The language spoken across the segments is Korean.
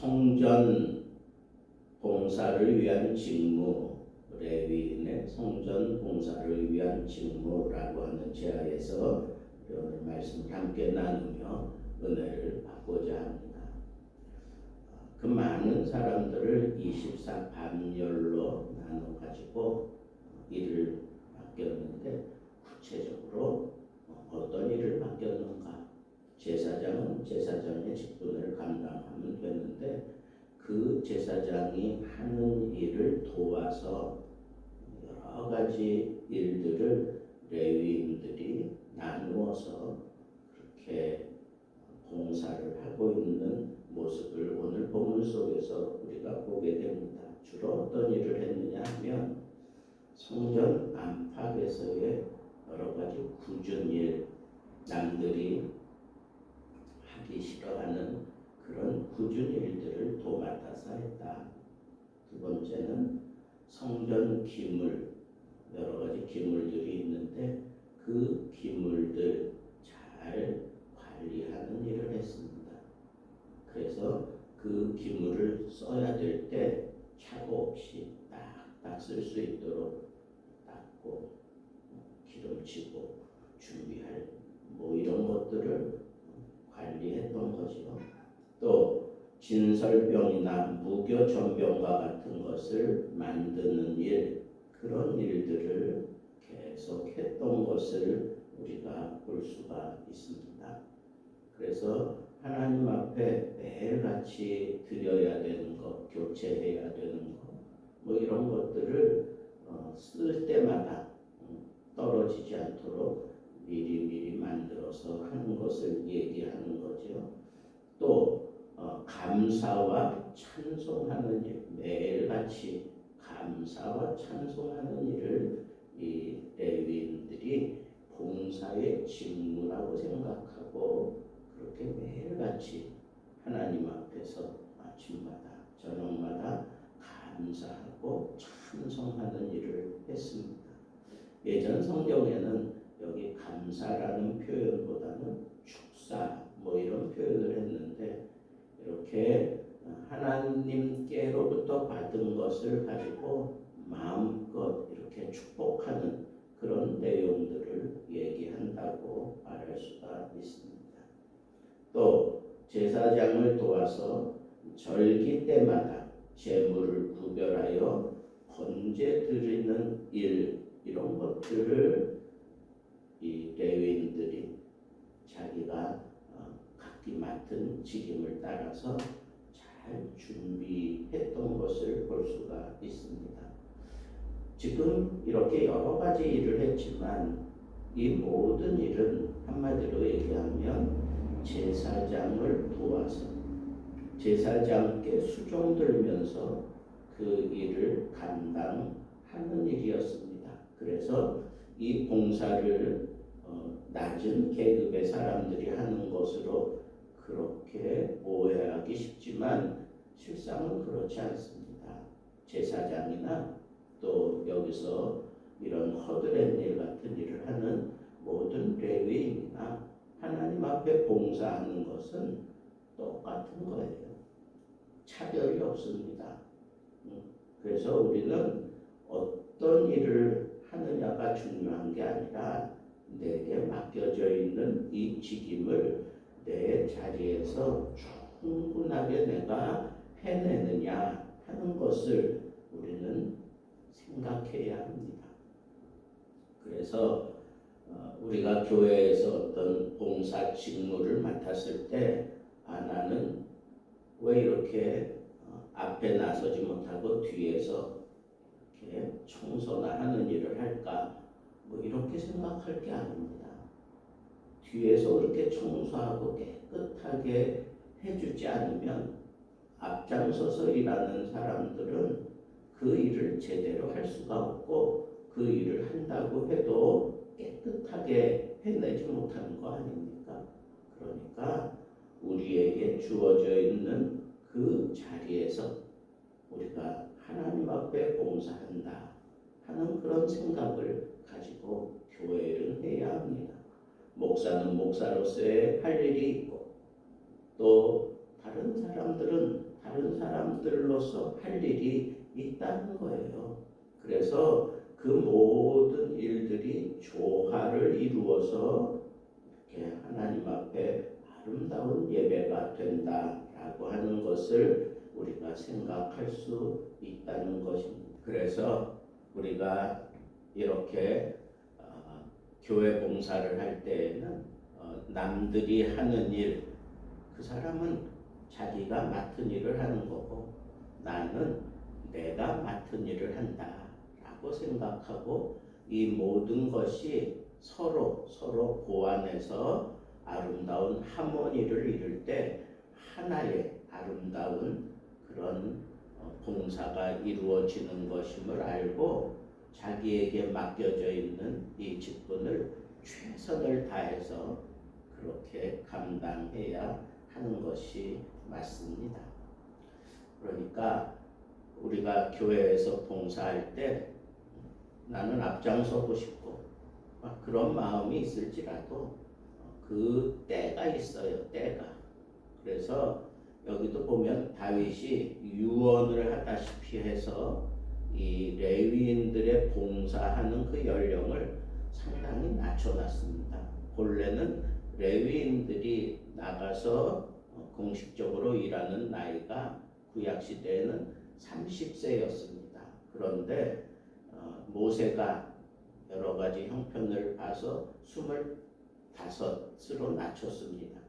성전 봉사를 위한 직무, 레위인의 성전 봉사를 위한 직무라고 하는 제하에서 오늘 말씀을 함께 나누며 은혜를 받고자 합니다. 그 많은 사람들을 24반열로 나눠 가지고 일을 맡겼는데 구체적으로 어떤 일을 맡겼는가? 제사장은 제사장의 직분을 감당하면 되는데 그 제사장이 하는 일을 도와서 여러 가지 일들을 레위인들이 나누어서 그렇게 봉사를 하고 있는 모습을 오늘 본문 속에서 우리가 보게 됩니다. 주로 어떤 일을 했느냐 하면 성전 안팎에서의 여러 가지 굳은 일, 남들이 하기 싫어하는 그런 굳은 일들을 도맡아서 했다. 두 번째는 성전 기물, 여러 가지 기물들이 있는데 그 기물들 잘 관리하는 일을 했습니다. 그래서 그 기물을 써야 될 때 착오 없이 딱딱 쓸 수 있도록 닦고 기름치고 준비할 이런 것들을 관리했던 거죠. 또 진설병이나 무교 전병과 같은 것을 만드는 일, 그런 일들을 계속 했던 것을 우리가 볼 수가 있습니다. 그래서 하나님 앞에 매일같이 드려야 되는 것, 교체해야 되는 것, 이런 것들을 쓸 때마다 떨어지지 않도록 미리 만들어서 하는 것을 얘기하는 거죠. 또 감사와 찬송하는 일, 매일같이 감사와 찬송하는 일을 이 레위인들이 봉사의 직무라고 생각하고 그렇게 매일같이 하나님 앞에서 아침마다 저녁마다 감사하고 찬송하는 일을 했습니다. 예전 성경에는 여기 감사라는 표현보다는 축사 이런 표현을 했는데 이렇게 하나님께로부터 받은 것을 가지고 마음껏 이렇게 축복하는 그런 내용들을 얘기한다고 말할 수가 있습니다. 또 제사장을 도와서 절기 때마다 제물을 구별하여 번제 드리는 일, 이런 것들을 이 레위인들이 자기가 각기 맡은 직임을 따라서 잘 준비했던 것을 볼 수가 있습니다. 지금 이렇게 여러 가지 일을 했지만 이 모든 일은 한마디로 얘기하면 제사장을 도와서 제사장께 수종들면서 그 일을 감당하는 일이었습니다. 그래서 이 봉사를 낮은 계급의 사람들이 하는 것으로 그렇게 오해하기 쉽지만 실상은 그렇지 않습니다. 제사장이나 또 여기서 이런 허드렛 일 같은 일을 하는 모든 레위인이나 하나님 앞에 봉사하는 것은 똑같은 거예요. 차별이 없습니다. 그래서 우리는 어떤 일을 하느냐가 중요한 게 아니라 내게 맡겨져 있는 이 직임을 내 자리에서 충분하게 내가 해내느냐 하는 것을 우리는 생각해야 합니다. 그래서 우리가 교회에서 어떤 봉사 직무를 맡았을 때 나는 왜 이렇게 앞에 나서지 못하고 뒤에서 이렇게 청소나 하는 일을 할까? 이렇게 생각할 게 아닙니다. 뒤에서 그렇게 청소하고 깨끗하게 해주지 않으면 앞장서서 일하는 사람들은 그 일을 제대로 할 수가 없고 그 일을 한다고 해도 깨끗하게 해내지 못하는 거 아닙니까? 그러니까 우리에게 주어져 있는 그 자리에서 우리가 하나님 앞에 봉사한다 하는 그런 생각을 가지고 교회를 해야 합니다. 목사는 목사로서의 할 일이 있고 또 다른 사람들은 다른 사람들로서 할 일이 있다는 거예요. 그래서 그 모든 일들이 조화를 이루어서 이렇게 하나님 앞에 아름다운 예배가 된다라고 하는 것을 우리가 생각할 수 있다는 것입니다. 그래서 우리가 이렇게 교회 봉사를 할 때에는 남들이 하는 일, 그 사람은 자기가 맡은 일을 하는 거고 나는 내가 맡은 일을 한다라고 생각하고 이 모든 것이 서로 보완해서 아름다운 하모니를 이룰 때 하나의 아름다운 그런 봉사가 이루어지는 것임을 알고 자기에게 맡겨져 있는 이 직분을 최선을 다해서 그렇게 감당해야 하는 것이 맞습니다. 그러니까 우리가 교회에서 봉사할 때 나는 앞장서고 싶고 그런 마음이 있을지라도 그 때가 있어요. 때가. 그래서 여기도 보면 다윗이 유언을 하다시피 해서 이 레위인들의 봉사하는 그 연령을 상당히 낮춰놨습니다. 본래는 레위인들이 나가서 공식적으로 일하는 나이가 구약시대에는 30세였습니다. 그런데 모세가 여러 가지 형편을 봐서 25으로 낮췄습니다.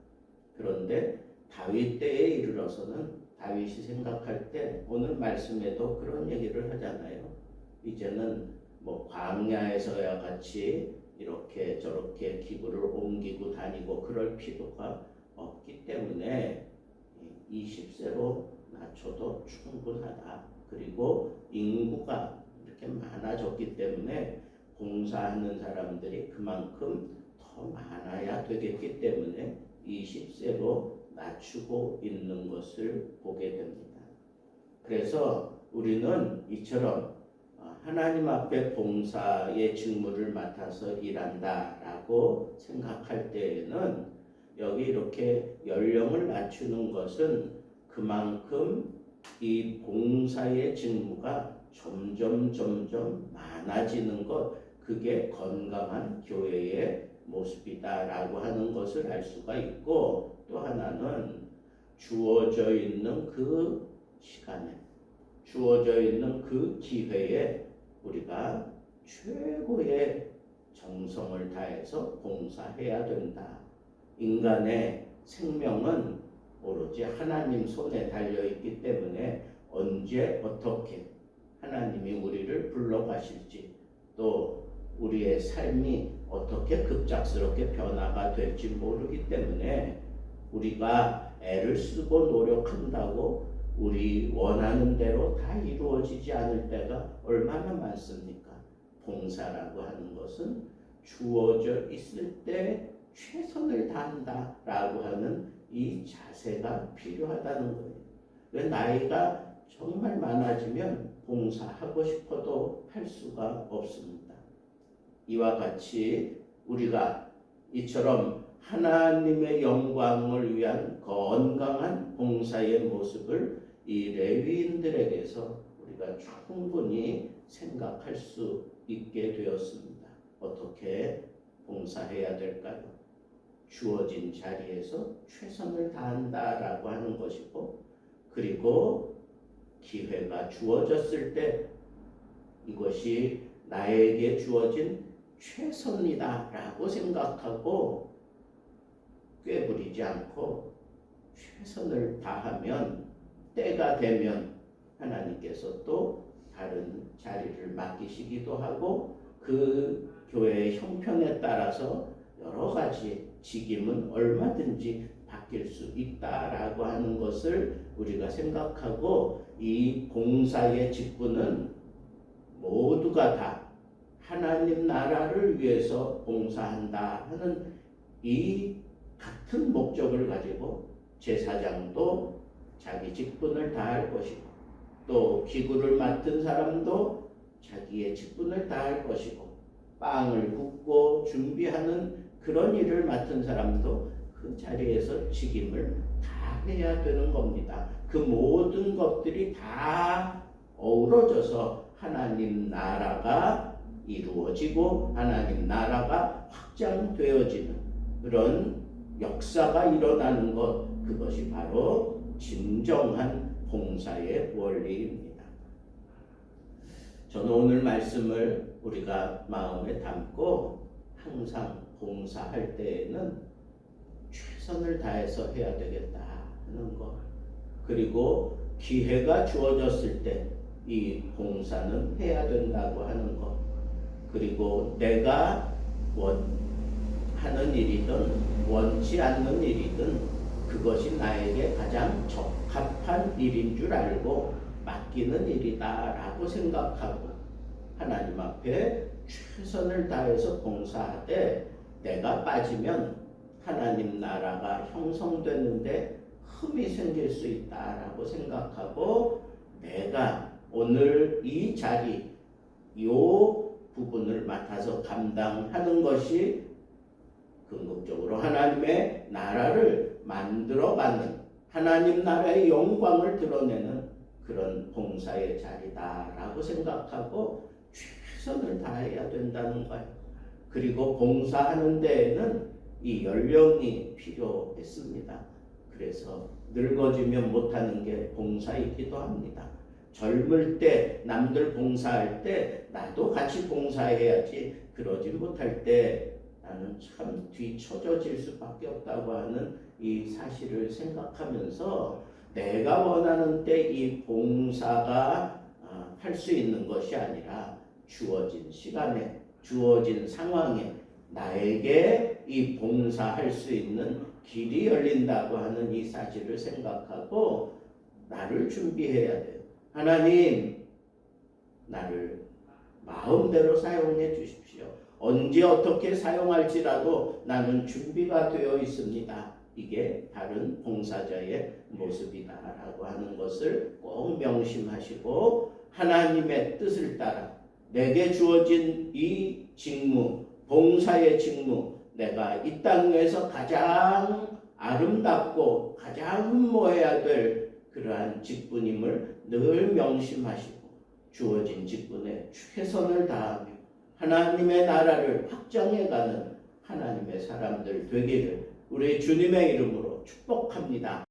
그런데 다윗 때에 이르러서는 다윗이 생각할 때 오늘 말씀에도 그런 얘기를 하잖아요. 이제는 뭐 광야에서야 같이 이렇게 저렇게 기구를 옮기고 다니고 그럴 필요가 없기 때문에 20세로 낮춰도 충분하다. 그리고 인구가 이렇게 많아졌기 때문에 봉사하는 사람들이 그만큼 더 많아야 되겠기 때문에 20세로 낮추고 있는 것을 보게 됩니다. 그래서 우리는 이처럼 하나님 앞에 봉사의 직무를 맡아서 일한다라고 생각할 때에는 여기 이렇게 연령을 낮추는 것은 그만큼 이 봉사의 직무가 점점 많아지는 것, 그게 건강한 교회의 모습이다라고 하는 것을 알 수가 있고, 또 하나는 주어져 있는 그 시간에, 주어져 있는 그 기회에 우리가 최고의 정성을 다해서 봉사해야 된다. 인간의 생명은 오로지 하나님 손에 달려있기 때문에 언제 어떻게 하나님이 우리를 불러가실지, 또 우리의 삶이 어떻게 급작스럽게 변화가 될지 모르기 때문에 우리가 애를 쓰고 노력한다고 우리 원하는 대로 다 이루어지지 않을 때가 얼마나 많습니까? 봉사라고 하는 것은 주어져 있을 때 최선을 다한다라고 하는 이 자세가 필요하다는 거예요. 왜 나이가 정말 많아지면 봉사하고 싶어도 할 수가 없습니다. 이와 같이 우리가 이처럼 하나님의 영광을 위한 건강한 봉사의 모습을 이 레위인들에게서 우리가 충분히 생각할 수 있게 되었습니다. 어떻게 봉사해야 될까요? 주어진 자리에서 최선을 다한다라고 하는 것이고, 그리고 기회가 주어졌을 때 이것이 나에게 주어진 최선이다라고 생각하고 꾀부리지 않고 최선을 다하면 때가 되면 하나님께서 또 다른 자리를 맡기시기도 하고 그 교회의 형편에 따라서 여러 가지 직임은 얼마든지 바뀔 수 있다라고 하는 것을 우리가 생각하고 이 봉사의 직분은 모두가 다 하나님 나라를 위해서 봉사한다 하는 이 같은 목적을 가지고 제사장도 자기 직분을 다할 것이고, 또 기구를 맡은 사람도 자기의 직분을 다할 것이고, 빵을 굽고 준비하는 그런 일을 맡은 사람도 그 자리에서 직임을 다 해야 되는 겁니다. 그 모든 것들이 다 어우러져서 하나님 나라가 이루어지고 하나님 나라가 확장되어지는 그런 역사가 일어나는 것, 그것이 바로 진정한 봉사의 원리입니다. 저는 오늘 말씀을 우리가 마음에 담고 항상 봉사할 때에는 최선을 다해서 해야 되겠다 하는 것, 그리고 기회가 주어졌을 때 이 봉사는 해야 된다고 하는 것, 그리고 내가 하는 일이든 원치 않는 일이든 그것이 나에게 가장 적합한 일인 줄 알고 맡기는 일이다라고 생각하고 하나님 앞에 최선을 다해서 봉사하되 내가 빠지면 하나님 나라가 형성되는데 흠이 생길 수 있다라고 생각하고 내가 오늘 이 자리, 이 부분을 맡아서 감당하는 것이 궁극적으로 하나님의 나라를 만들어가는, 하나님 나라의 영광을 드러내는 그런 봉사의 자리다라고 생각하고 최선을 다해야 된다는 거예요. 그리고 봉사하는 데에는 이 연령이 필요했습니다. 그래서 늙어지면 못하는 게 봉사이기도 합니다. 젊을 때 남들 봉사할 때 나도 같이 봉사해야지, 그러지 못할 때 나는 참 뒤처져질 수밖에 없다고 하는 이 사실을 생각하면서 내가 원하는 때 이 봉사가 할 수 있는 것이 아니라 주어진 시간에, 주어진 상황에 나에게 이 봉사할 수 있는 길이 열린다고 하는 이 사실을 생각하고 나를 준비해야 돼요. 하나님, 나를 마음대로 사용해 주십시오. 언제 어떻게 사용할지라도 나는 준비가 되어 있습니다. 이게 다른 봉사자의 모습이다라고 하는 것을 꼭 명심하시고 하나님의 뜻을 따라 내게 주어진 이 직무, 봉사의 직무, 내가 이 땅에서 가장 아름답고 가장 흠모해야 될 그러한 직분임을 늘 명심하시고 주어진 직분에 최선을 다하며 하나님의 나라를 확장해가는 하나님의 사람들 되기를 우리 주님의 이름으로 축복합니다.